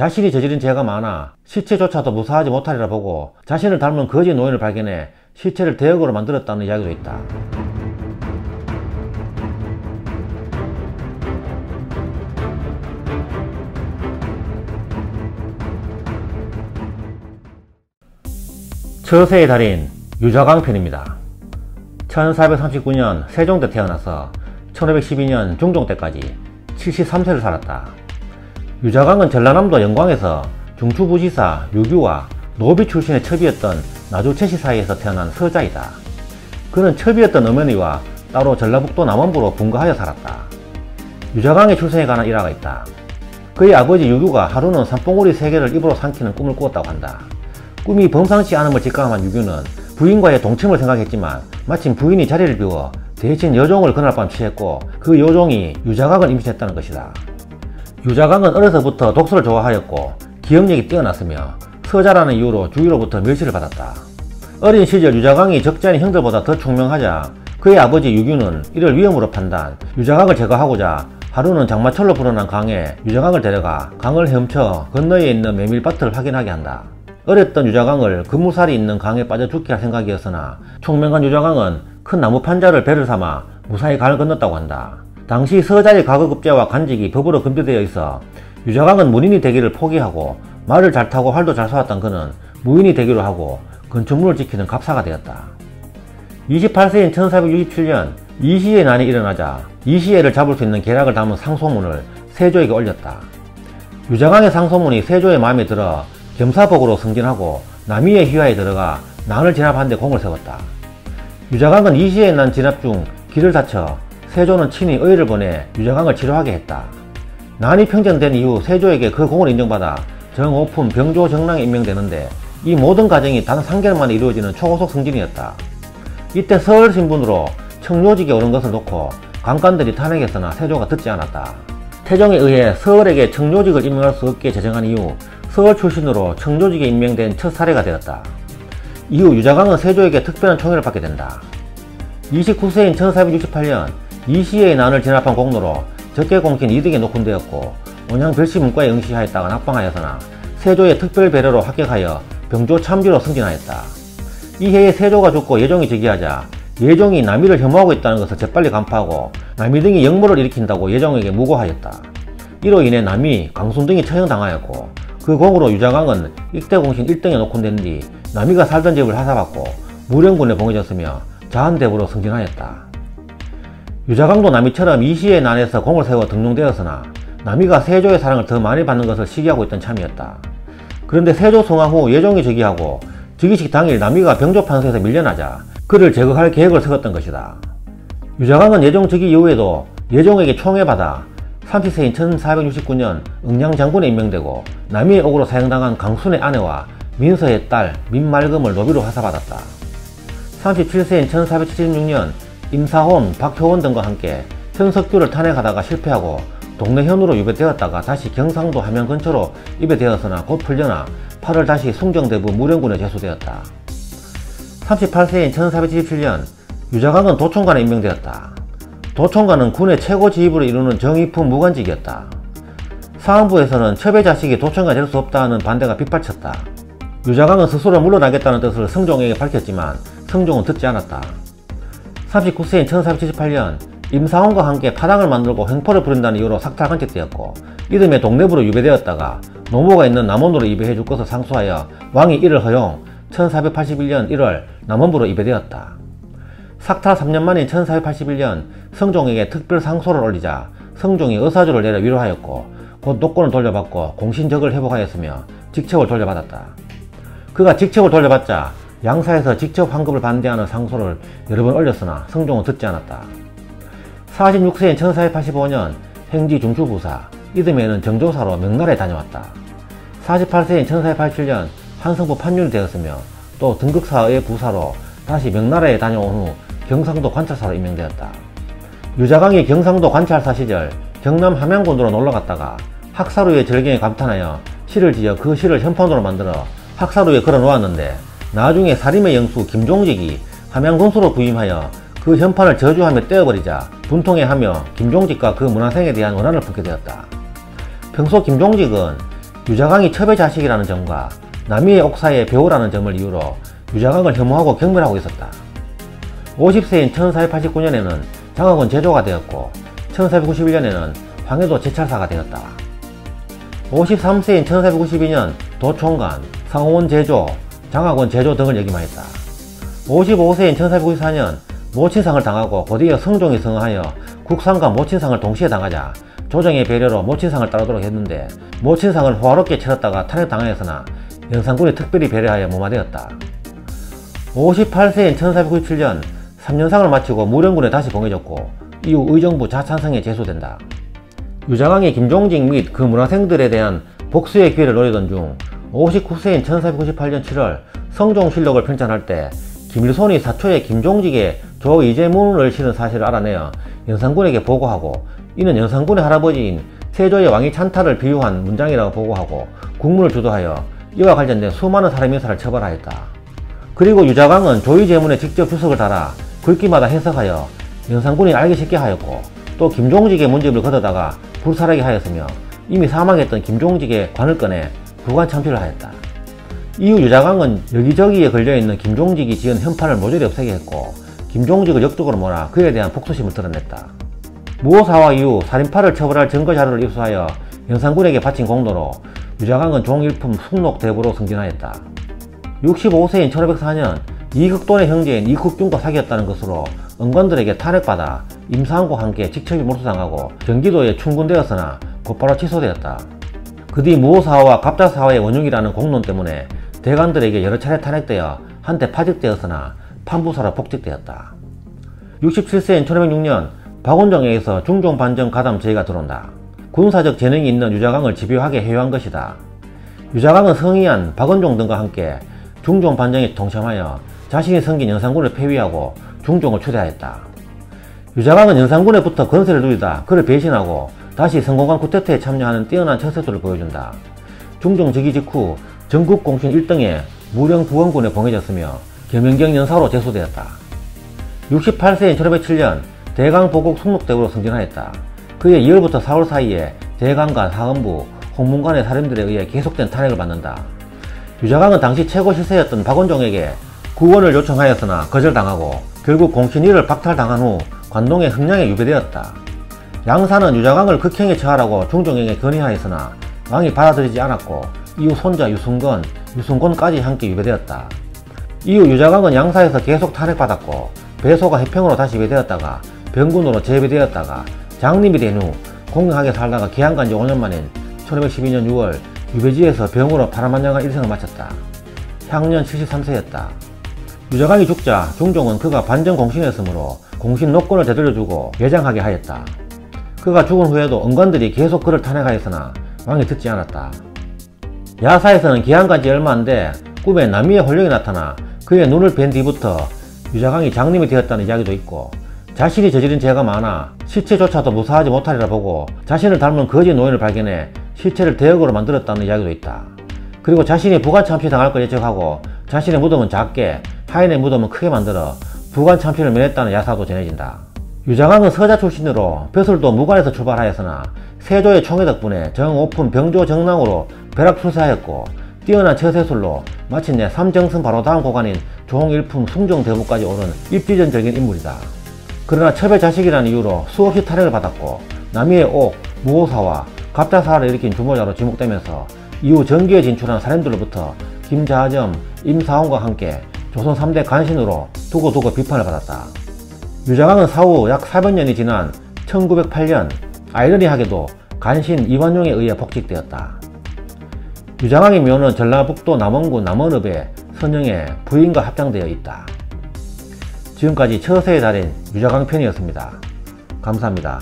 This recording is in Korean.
자신이 저지른 죄가 많아 시체조차도 무사하지 못하리라 보고 자신을 닮은 거지 노인을 발견해 시체를 대역으로 만들었다는 이야기도 있다. 처세의 달인 유자광 편입니다. 1439년 세종 때 태어나서 1512년 중종 때까지 73세를 살았다. 유자광은 전라남도 영광에서 중추부지사 유규와 노비 출신의 첩이었던 나주 최씨 사이에서 태어난 서자이다. 그는 첩이었던 어머니와 따로 전라북도 남원부로 분가하여 살았다. 유자광의 출생에 관한 일화가 있다. 그의 아버지 유규가 하루는 산봉우리 3개를 입으로 삼키는 꿈을 꾸었다고 한다. 꿈이 범상치 않음을 직감한 유규는 부인과의 동침을 생각했지만 마침 부인이 자리를 비워 대신 여종을 그날 밤 취했고 그 여종이 유자광을 임신했다는 것이다. 유자광은 어려서부터 독서를 좋아하였고 기억력이 뛰어났으며 서자라는 이유로 주위로부터 멸시를 받았다. 어린 시절 유자광이 적지 않은 형들보다 더 총명하자 그의 아버지 유규는 이를 위험으로 판단, 유자광을 제거하고자 하루는 장마철로 불어난 강에 유자광을 데려가 강을 헤엄쳐 건너에 있는 메밀밭을 확인하게 한다. 어렸던 유자광을 그물살이 있는 강에 빠져 죽게 할 생각이었으나 총명한 유자광은 큰 나무 판자를 배를 삼아 무사히 강을 건넜다고 한다. 당시 서자의 과거급제와 간직이 법으로 금지되어 있어 유자광은 문인이 되기를 포기하고 말을 잘 타고 활도 잘 쏘았던 그는 무인이 되기로 하고 건축물을 지키는 갑사가 되었다. 28세인 1467년 이시의 난이 일어나자 이시해를 잡을 수 있는 계략을 담은 상소문을 세조에게 올렸다. 유자광의 상소문이 세조의 마음에 들어 겸사복으로 승진하고 남이의 휘하에 들어가 난을 진압하는 데 공을 세웠다. 유자광은 이시에 난 진압 중 길을 다쳐 세조는 친히 의를 보내 유자광을 치료하게 했다. 난이 평정된 이후 세조에게 그 공을 인정받아 정오품 병조정랑에 임명되는데 이 모든 과정이 단 3개월 만에 이루어지는 초고속 승진이었다. 이때 서울 신분으로 청료직에 오른 것을 놓고 강관들이 탄핵했으나 세조가 듣지 않았다. 태종에 의해 서울에게 청료직을 임명할 수 없게 제정한 이후 서울 출신으로 청조직에 임명된 첫 사례가 되었다. 이후 유자광은 세조에게 특별한 총애를 받게 된다. 29세인 1468년 이시의 난을 진압한 공로로 적개공신 2등에 녹훈되었고 온양 별시 문과에 응시하였다가 낙방하였으나 세조의 특별 배려로 합격하여 병조 참지로 승진하였다. 이 해에 세조가 죽고 예종이 즉위하자 예종이 남이를 혐오하고 있다는 것을 재빨리 간파하고 남이 등이 역모를 일으킨다고 예종에게 무고하였다. 이로 인해 남이, 강순 등이 처형당하였고 그 공으로 유자광은 익대공신 1등에 녹훈된 뒤 남이가 살던 집을 하사받고 무령군에 봉해졌으며 자한대부로 승진하였다. 유자광도 남이처럼 이시의 난에서 공을 세워 등용되었으나 남이가 세조의 사랑을 더 많이 받는 것을 시기하고 있던 참이었다. 그런데 세조 성화 후 예종이 즉위하고 즉위식 당일 남이가 병조판서에서 밀려나자 그를 제거할 계획을 세웠던 것이다. 유자광은 예종 즉위 이후에도 예종에게 총애받아 30세인 1469년 응양장군에 임명되고 남이의 옥으로 사형당한 강순의 아내와 민서의 딸 민말금을 노비로 하사받았다. 37세인 1476년 임사혼, 박효원 등과 함께 현석규를 탄핵하다가 실패하고 동래현으로 유배되었다가 다시 경상도 함양 근처로 입에되었으나 곧 풀려나 8월 다시 숭정대부 무령군에 제수되었다. 38세인 1477년 유자광은 도총관에 임명되었다. 도총관은 군의 최고 지휘부를 이루는 정의품 무관직이었다. 사헌부에서는 첩의 자식이 도총관이 될 수 없다는 반대가 빗발쳤다. 유자광은 스스로 물러나겠다는 뜻을 성종에게 밝혔지만 성종은 듣지 않았다. 39세인 1478년 임사원과 함께 파당을 만들고 횡포를 부린다는 이유로 삭탈간직되었고 이듬해 동래부로 유배되었다가 노모가 있는 남원으로 입회해줄 것을 상소하여 왕이 이를 허용 1481년 1월 남원부로 입회되었다. 삭탈 3년 만인 1481년 성종에게 특별 상소를 올리자 성종이 의사주를 내려 위로하였고 곧 노권을 돌려받고 공신적을 회복하였으며 직책을 돌려받았다. 그가 직책을 돌려받자 양사에서 직접 환급을 반대하는 상소를 여러 번 올렸으나 성종은 듣지 않았다. 46세인 1485년 행지 중추부사, 이듬해에는 정조사로 명나라에 다녀왔다. 48세인 1487년 한성부 판윤이 되었으며 또 등극사의 부사로 다시 명나라에 다녀온 후 경상도 관찰사로 임명되었다. 유자광이 경상도 관찰사 시절 경남 함양군으로 놀러갔다가 학사루의 절경에 감탄하여 시를 지어 그 시를 현판으로 만들어 학사루에 걸어 놓았는데 나중에 사림의 영수 김종직이 함양군수로 부임하여 그 현판을 저주하며 떼어버리자 분통해하며 김종직과 그 문화생에 대한 원한을 품게 되었다. 평소 김종직은 유자강이 첩의 자식이라는 점과 남이의 옥사의 배우라는 점을 이유로 유자강을 혐오하고 경멸하고 있었다. 50세인 1489년에는 장학원 제조가 되었고 1491년에는 황해도 제찰사가 되었다. 53세인 1492년 도총관, 상호원 제조, 장학원 제조 등을 역임하였다. 55세인 1494년 모친상을 당하고 곧이어 성종이 성하여 국상과 모친상을 동시에 당하자 조정의 배려로 모친상을 따르도록 했는데 모친상을 호화롭게 치렀다가 탄핵당하였으나 영산군이 특별히 배려하여 무마되었다. 58세인 1497년 3년상을 마치고 무령군에 다시 봉해졌고 이후 의정부 자찬성에 제수된다. 유자강이 김종직 및 그 문화생들에 대한 복수의 기회를 노리던 중 59세인 1498년 7월 성종실록을 편찬할 때 김일손이 사초에 김종직의 조이제문을 실은 사실을 알아내어 영산군에게 보고하고 이는 영산군의 할아버지인 세조의 왕위 찬탈을 비유한 문장이라고 보고하고 국문을 주도하여 이와 관련된 수많은 사람 인사를 처벌하였다. 그리고 유자강은 조이제문에 직접 주석을 달아 글귀마다 해석하여 영산군이 알기 쉽게 하였고 또 김종직의 문집을 걷어다가 불살하게 하였으며 이미 사망했던 김종직의 관을 꺼내 부관 참필을 하였다. 이후 유자강은 여기저기에 걸려있는 김종직이 지은 현판을 모조리 없애게 했고 김종직을 역적으로 몰아 그에 대한 복수심을 드러냈다. 무오사화 이후 살인파를 처벌할 증거자료를 입수하여 영산군에게 바친 공로로 유자강은 종일품 숙록대부로 승진하였다. 65세인 1504년 이극돈의 형제인 이국균과 사귀었다는 것으로 은관들에게 탄핵받아 임사항과 함께 직첩이 몰수당하고 경기도에 충군되었으나 곧바로 취소되었다. 그 뒤 무오사화와 갑자사화의 원흉이라는 공론 때문에 대관들에게 여러 차례 탄핵되어 한때 파직되었으나 판부사로 복직되었다. 67세인 1506년 박원종에 의해서 중종반정 가담 제의가 들어온다. 군사적 재능이 있는 유자강을 집요하게 해요한 것이다. 유자강은 성희안, 박원종 등과 함께 중종반정에 동참하여 자신이 섬긴 영산군을 폐위하고 중종을 추대하였다. 유자강은 영산군에 붙어 권세를 누리다 그를 배신하고 다시 성공한 쿠데타에 참여하는 뛰어난 처세술을 보여준다. 중종 즉위 직후 전국 공신 1등에 무령 부원군에 봉해졌으며 겸연경 연사로 제수되었다. 68세인 1507년 대강 보국 숙록대부로 승진하였다. 그의 2월부터 4월 사이에 대강간, 하헌부, 홍문관의 사람들에 의해 계속된 탄핵을 받는다. 유자강은 당시 최고 실세였던 박원종에게 구원을 요청하였으나 거절당하고 결국 공신 1을 박탈당한 후 관동의 흥량에 유배되었다. 양사는 유자강을 극형에 처하라고 중종에게 건의하였으나 왕이 받아들이지 않았고 이후 손자 유순건, 유순곤까지 함께 유배되었다. 이후 유자강은 양사에서 계속 탄핵받았고 배소가 해평으로 다시 유배되었다가 병군으로 재배되었다가 장림이 된 후 공경하게 살다가 기한간 지 5년 만인 1512년 6월 유배지에서 병으로 파란만장한 일생을 마쳤다. 향년 73세였다. 유자강이 죽자 중종은 그가 반정 공신했으므로 공신 녹권을 되돌려주고 매장하게 하였다. 그가 죽은 후에도 은관들이 계속 그를 탄핵하였으나 왕이 듣지 않았다. 야사에서는 기한간지 얼마 안 돼 꿈에 남이의 홀령이 나타나 그의 눈을 뵌 뒤부터 유자강이 장님이 되었다는 이야기도 있고 자신이 저지른 죄가 많아 시체조차도 무사하지 못하리라 보고 자신을 닮은 거지 노인을 발견해 시체를 대역으로 만들었다는 이야기도 있다. 그리고 자신이 부관참피 당할 걸 예측하고 자신의 무덤은 작게 하인의 무덤은 크게 만들어 부관참피를 면했다는 야사도 전해진다. 유자강은 서자 출신으로 벼슬도 무관에서 출발하였으나 세조의 총애 덕분에 정오품 병조 정랑으로 벼락출세하였고 뛰어난 처세술로 마침내 삼정승 바로 다음 고관인 종일품 숭정대부까지 오른 입지전적인 인물이다. 그러나 첩의 자식이라는 이유로 수없이 탄핵을 받았고 남이의 옥, 무오사와 갑자사화를 일으킨 주모자로 지목되면서 이후 전기에 진출한 사람들로부터 김자점, 임사원과 함께 조선 3대 간신으로 두고두고 비판을 받았다. 유자강은 사후 약 400년이 지난 1908년 아이러니하게도 간신 이완용에 의해 복직되었다. 유자강의 묘는 전라북도 남원군 남원읍의 선영에 부인과 합장되어 있다. 지금까지 처세의 달인 유자강 편이었습니다. 감사합니다.